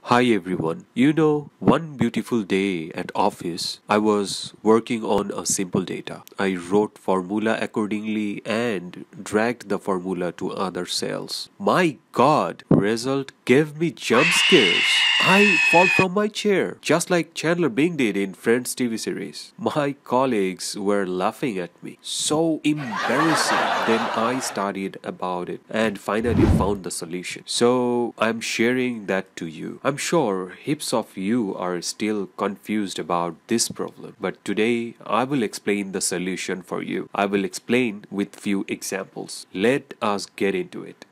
Hi everyone. One beautiful day at office, I was working on a simple data. I wrote formula accordingly and dragged the formula to other cells. My God, result gave me jump scares. I fall from my chair, just like Chandler Bing did in Friends TV series. My colleagues were laughing at me. So embarrassing. Then I studied about it and finally found the solution. So I'm sharing that to you. I'm sure heaps of you are still confused about this problem, but today I will explain the solution for you. I will explain with few examples. Let us get into it.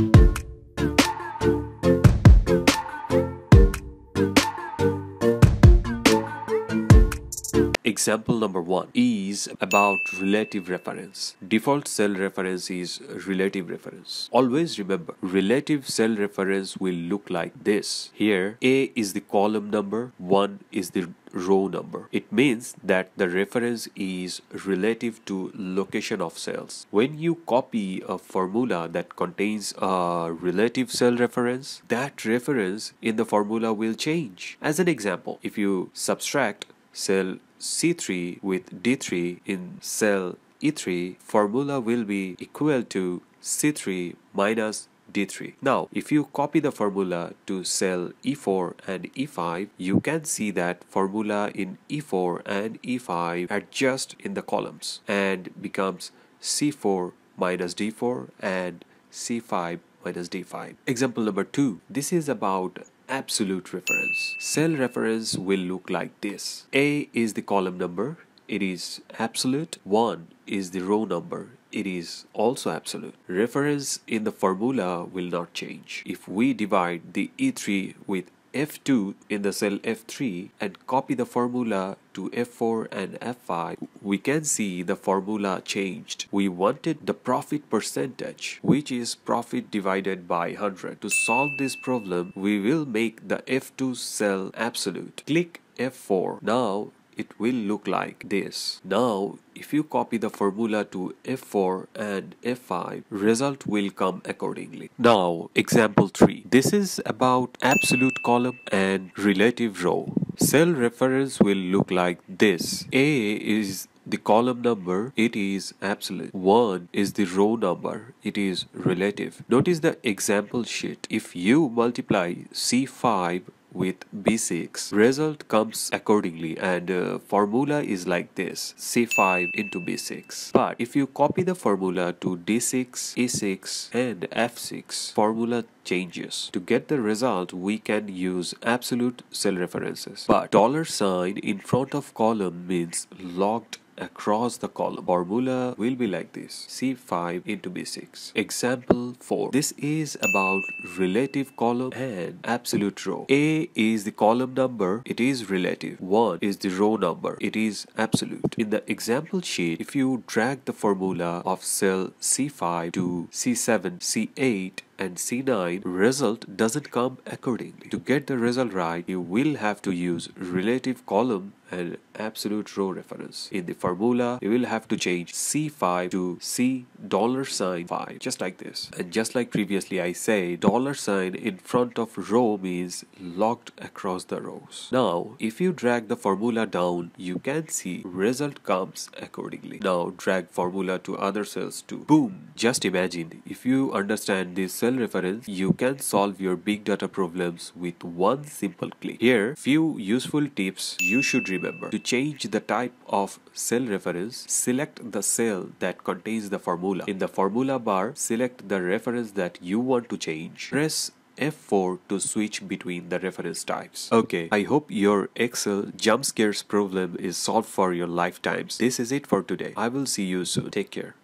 Example number 1 is about relative reference. Default cell reference is relative reference. Always remember, relative cell reference will look like this. Here, A is the column number, 1 is the row number. It means that the reference is relative to location of cells. When you copy a formula that contains a relative cell reference, that reference in the formula will change. As an example, if you subtract cell C3 with D3 in cell E3, formula will be equal to C3 minus D3. Now, if you copy the formula to cell E4 and E5, you can see that formula in E4 and E5 adjust in the columns and becomes C4 minus D4 and C5 minus D5. Example number 2. This is about absolute reference. Cell reference will look like this. A is the column number, it is absolute. 1 is the row number, it is also absolute. Reference in the formula will not change. If we divide the E3 with F2 in the cell F3 and copy the formula to F4 and F5, we can see the formula changed. We wanted the profit percentage, which is profit divided by 100. To solve this problem, we will make the F2 cell absolute. Click F4. Now it will look like this. Now, if you copy the formula to F4 and F5, result will come accordingly. Now, example 3. This is about absolute column and relative row. Cell reference will look like this. A is the column number, it is absolute. 1 is the row number, it is relative. Notice the example sheet. If you multiply C5 with B6, result comes accordingly, and formula is like this: C5 into B6. But if you copy the formula to D6, E6 and F6, formula changes. To get the result, we can use absolute cell references, but $sign in front of column means logged across the column. Formula will be like this: C5 into B6. Example 4. This is about relative column and absolute row. A is the column number, it is relative. 1 is the row number, it is absolute. In the example sheet, if you drag the formula of cell C5 to C7, C8 and C9, result doesn't come accordingly. To get the result right, you will have to use relative column and absolute row reference. In the formula, you will have to change C5 to $5, just like this. And just like previously I say, $sign in front of row means logged across the rows. Now, if you drag the formula down, you can see result comes accordingly. Now, drag formula to other cells too. Boom! Just imagine, if you understand this cell reference, you can solve your big data problems with one simple click. Here, few useful tips you should remember. To change the type of cell reference, select the cell that contains the formula. In the formula bar, select the reference that you want to change. Press F4 to switch between the reference types. Okay, I hope your Excel jump scares problem is solved for your lifetimes. This is it for today. I will see you soon. Take care.